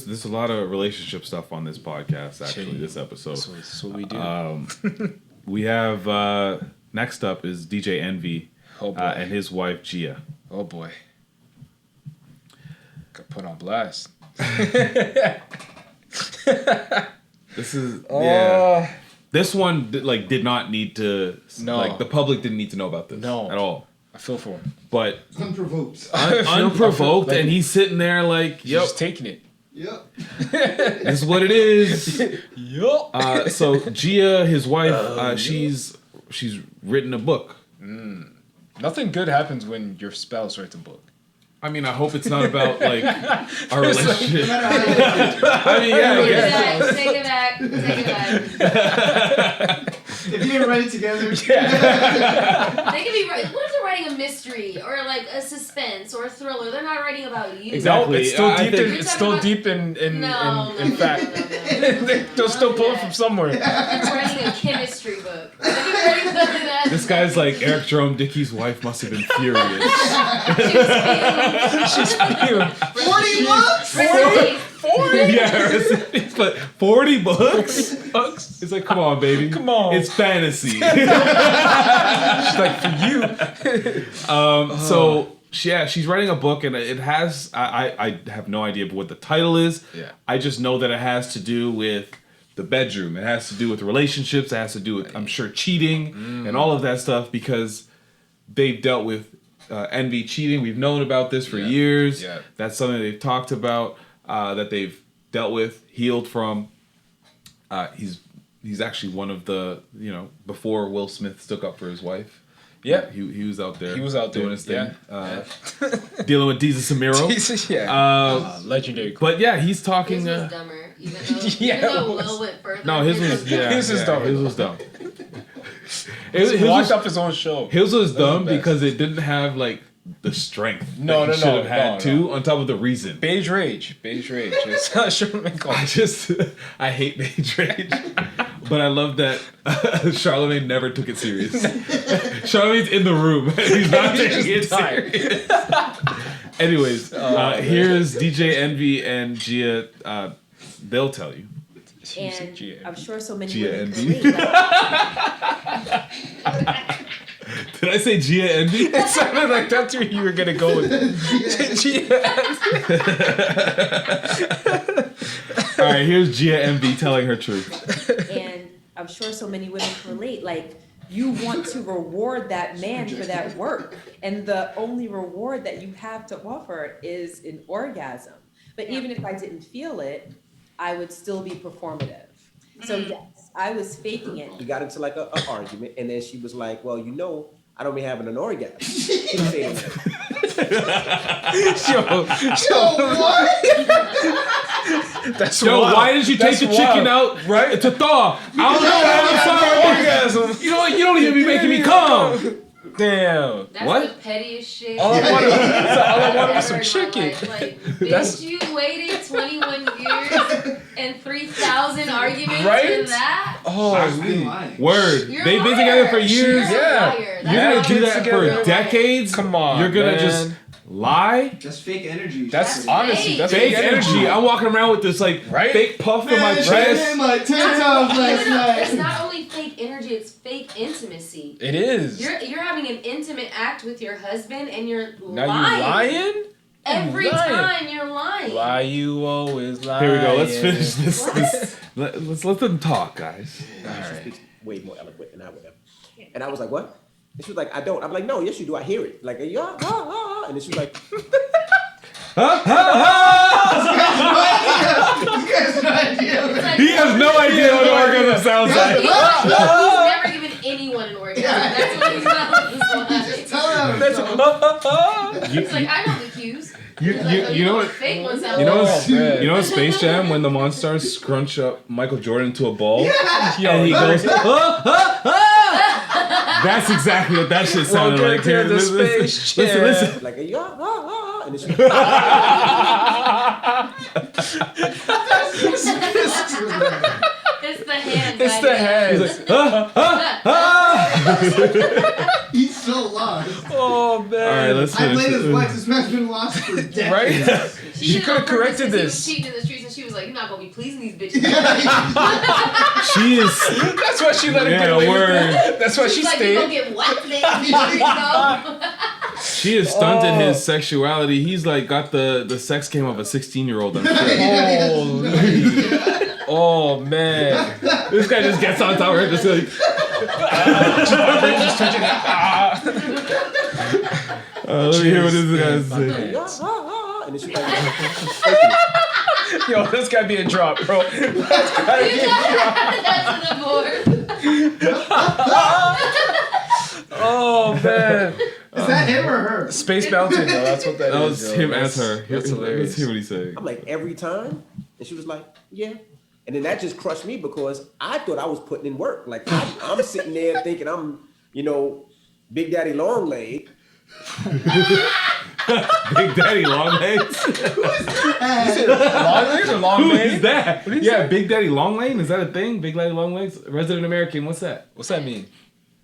there's a lot of relationship stuff on this podcast. Actually, this episode. That's what we do. We have next up is DJ Envy and his wife Gia. Oh boy, got put on blast. This is yeah. This one did not need to. No, like the public didn't need to know about this. No, at all. I feel for him. But unprovoked, unprovoked, and he's sitting there like, he's just taking it. Yep. This is what it is. Yup. So Gia, his wife, she's written a book. Nothing good happens when your spouse writes a book. I mean, I hope it's not about like our relationship. I mean, yeah. Take it back. If you didn't write it together, They could be. What if they're writing a mystery or like a suspense or a thriller? They're not writing about you. Exactly. No, it's still deep. It's still deep in fact. No. They'll still pull it from somewhere. They're writing a chemistry book. They're writing that. This guy's like Eric Jerome Dickey's wife must have been furious. She's feeling 40 bucks. 40. Yeah, it's like 40 bucks. It's like, come on, baby. Come on. It's fantasy. She's like, for you. So she's writing a book, and it has. I have no idea what the title is. Yeah. I just know that it has to do with the bedroom. It has to do with relationships. It has to do with, I'm sure, cheating and all of that stuff, because they've dealt with Envy cheating. We've known about this for years. Yeah. That's something they've talked about, that they've dealt with, healed from. He's actually one of the, before Will Smith stuck up for his wife. Yeah. He was out there. He was out there doing his thing. Yeah. Dealing with Deezus and Miro. Legendary. But yeah, he's talking. His was dumber, even though Will went further. No, his was dumb. His was dumb. He walked up his own show. His was dumb because it didn't have like the strength should have had on top of the reason. Beige rage. It's not Charlamagne called. I hate beige rage. But I love that Charlamagne never took it serious. Charlamagne's in the room. He's not taking it serious. Anyways, here's DJ Envy and Gia. They'll tell you. And I'm sure so many Gia women Envy. relate. Did I say Gia Envy? It sounded like that's where you were gonna go with it. All right, here's Gia Envy telling her truth. And I'm sure so many women can relate. Like, you want to reward that man for that work, and the only reward that you have to offer is an orgasm. But even if I didn't feel it, I would still be performative. So yes, I was faking it. We got into like an argument, and then she was like, "Well, I don't be having an orgasm." What? That's why did you take the chicken out to thaw? I don't know. Orgasm. You know what? You don't even be making me come. Damn. That's What? the pettiest shit. All I wanted was some chicken. Like, bitch, you waited 21 years and 3,000 arguments for that? Oh, word. You're They've been liar. together for years. You're a liar. You're gonna do that together. for decades. Come on, You're gonna man. just lie. That's fake energy. That's That's honestly, fake. that's Fake energy. I'm walking around with this like fake puff in my Man, chest. hit like 10 times last No, night. it's not only fake energy, it's fake intimacy. It is. You're having an intimate act with your husband and you're Now lying. you lying? Every time you're lying. Why you always lying? Here we go. Let's finish this. Let's let them talk, guys. She speaks way more eloquent than I would have. And I was like, "What?" And she was like, "I don't." I'm like, "No, yes, you do. I hear it." Like, and then she was like, He has no idea what an orgasm sounds like. He's never given anyone an orgasm. That's what he's not. It's like, I know the cues. You know what? Fake one sounds You know, like. you know in Space Jam when the Monstars scrunch up Michael Jordan into a ball, and he goes, That's exactly what that shit sounded like. Here, Here, listen. "Like, and then she It's the hand. It's the head. He's so lost. Oh man. All right, let's I finish. played his wife. This man's been lost for decades. Right? She could have corrected He was this. cheating in the streets and she was like, "You're not gonna be pleasing these bitches." She is. That's why she let him get Yeah, away with word. it. That's why she She's like, "You gonna stayed. get what, bitch?" She has stunted his sexuality. He's like got the sex game of a 16-year-old. I'm sure. Holy. Oh man. This guy just gets on top of her, just like. Let me hear what this guy's saying. And then she's like, Yo, that's gotta be a drop, bro. That's gotta be a drop. That's an abort. Oh man. Is that him or her? Space Mountain, though. That's what that That is. was yo. him That's- as her. That's hilarious. Let's hear what he's saying. I'm like, every time? And she was like, yeah. And then that just crushed me because I thought I was putting in work. Like, I'm sitting there thinking I'm, Big Daddy Long Leg. Big Daddy Long Legs? Long legs or long Who legs? is that? What is Yeah, that? Big Daddy Long Lane? Is that a thing? Big Daddy Long Legs? Resident American, what's that? What's that mean?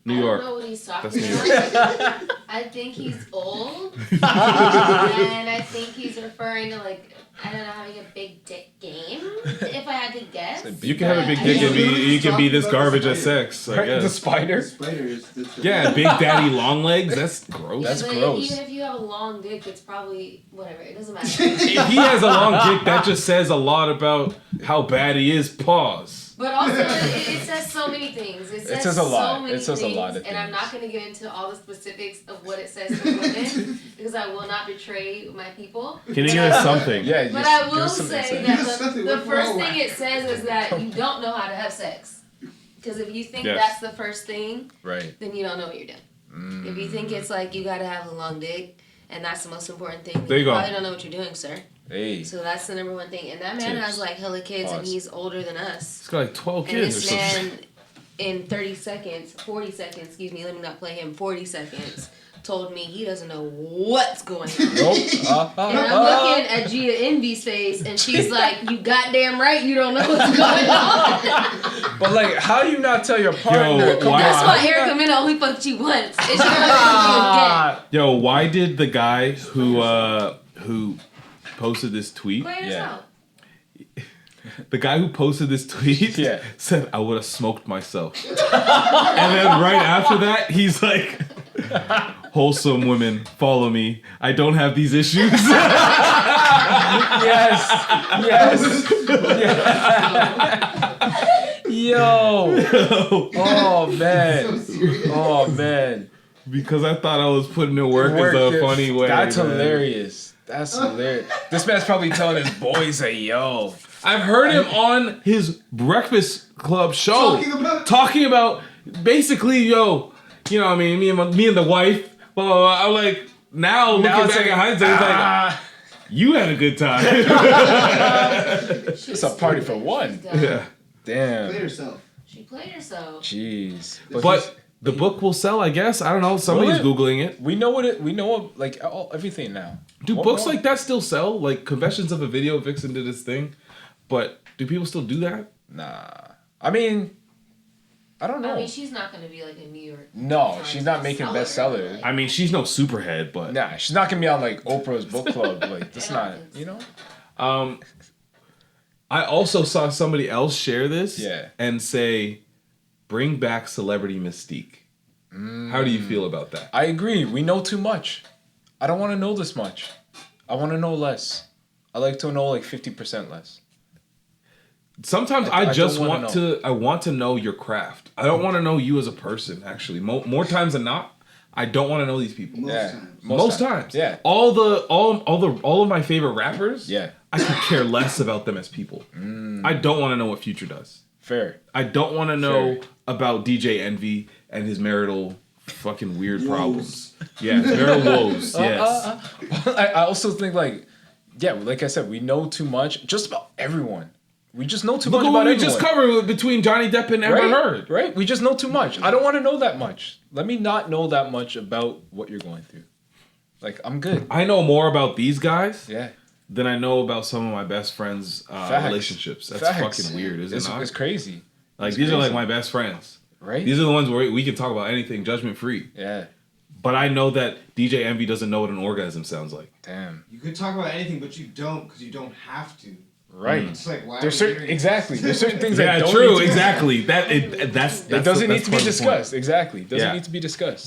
New I York. don't know what he's talking That's New about. I think he's old, and I think he's referring to like I don't know having a big dick game. If I had to guess, You can have a big But dick I and don't- you can be this garbage at sex, I Right, the guess. spider? Spiders. Yeah, Big Daddy Long Legs? That's gross. That's But gross. Even if you have a long dick, it's probably whatever. It doesn't matter. If he has a long dick, that just says a lot about how bad he is. Pause. But also, it says so many things. It says a lot. So many It says a things, lot of and I'm things. not going to get into all the specifics of what it says to women because I will not betray my people. Can you give us something? Yeah, But just I give will us some say insight. that Give us something. the We're first all thing it says is that you don't know how to have sex. Because if you think Yes. that's the first thing, Right. then you don't know what you're doing. If you think it's like you got to have a long dick and that's the most important thing, then There you go. probably don't know what you're doing, sir. Hey. So that's the number one thing. And that man Tips. has like hella kids and Pause. he's older than us. He's got like 12 And kids or this something. man, in 30 seconds, 40 seconds, excuse me, let me not play him, 40 seconds, told me he doesn't know what's going on. Nope. And I'm looking at Gia Envy's face, and she's like, "You goddamn right, you don't know what's going on." But like, how do you not tell your partner? Yo, come why- That's on. why Erica Mena only fucked you once. It's never fuck Yo, why did the guy who posted this tweet? you again. Play yourself. The guy who posted this tweet Yeah. said, I would have smoked myself. And then right after that, he's like, wholesome women, follow me. I don't have these issues. Yes. Yo. Oh man. Oh man. Because I thought I was putting in work as a funny way. That's man. hilarious. That's hilarious. This man's probably telling his boys, "Hey, yo." I've heard him on his Breakfast Club show Talking about- basically, yo, you know what I mean, me and the wife, blah, blah, blah. I'm like, now looking Now it's back like, at hindsight, it's like, ah, you had a good time. it's a party for one. Yeah. Play Damn. yourself. She played herself. Jeez. But the book will sell, I guess. I don't know. Somebody's Will it? Googling it. we know like everything now. Do What books more? like that still sell? Like Confessions of a Video Vixen did this thing. But do people still do that? Nah. I mean, I don't know. I mean, she's not going to be like a New York. No, she's not making bestseller. bestsellers. I mean, she's no superhead, but Nah, she's not gonna be on like Oprah's book club. Like that's I don't not, think so. you know. I also saw somebody else share this Yeah. and say, bring back celebrity mystique. How do you feel about that? I agree. We know too much. I don't want to know this much. I want to know less. I like to know like 50% less. Sometimes I I just don't wanna want to. I want to know your craft. I don't want to know you as a person. Actually, more times than not, I don't want to know these people. Most Yeah. times. Most times, Yeah. All of my favorite rappers. Yeah. I could care less about them as people. I don't want to know what Future does. Fair. I don't want to know Sure. about DJ Envy and his marital fucking weird problems. Yeah, marital woes. Yes. I also think like, yeah, like I said, we know too much just about everyone. We just know too Look much at about what we everyone. just covered between Johnny Depp and Amber Heard. Right? We just know too much. I don't want to know that much. Let me not know that much about what you're going through. Like, I'm good. I know more about these guys Yeah. than I know about some of my best friends' Facts. relationships. That's Facts. fucking weird, isn't it? It's crazy. Like, it's these are like crazy. my best friends. Right? These are the ones where we can talk about anything judgment free. Yeah. But I know that DJ Envy doesn't know what an orgasm sounds like. Damn. You could talk about anything, but you don't because you don't have to. Right. It's like, why There's are we certain doing exactly. There's certain things Yeah, that don't true, need to exactly. That's It doesn't need that's to be part of the point. discussed. Exactly. It doesn't Yeah. need to be discussed.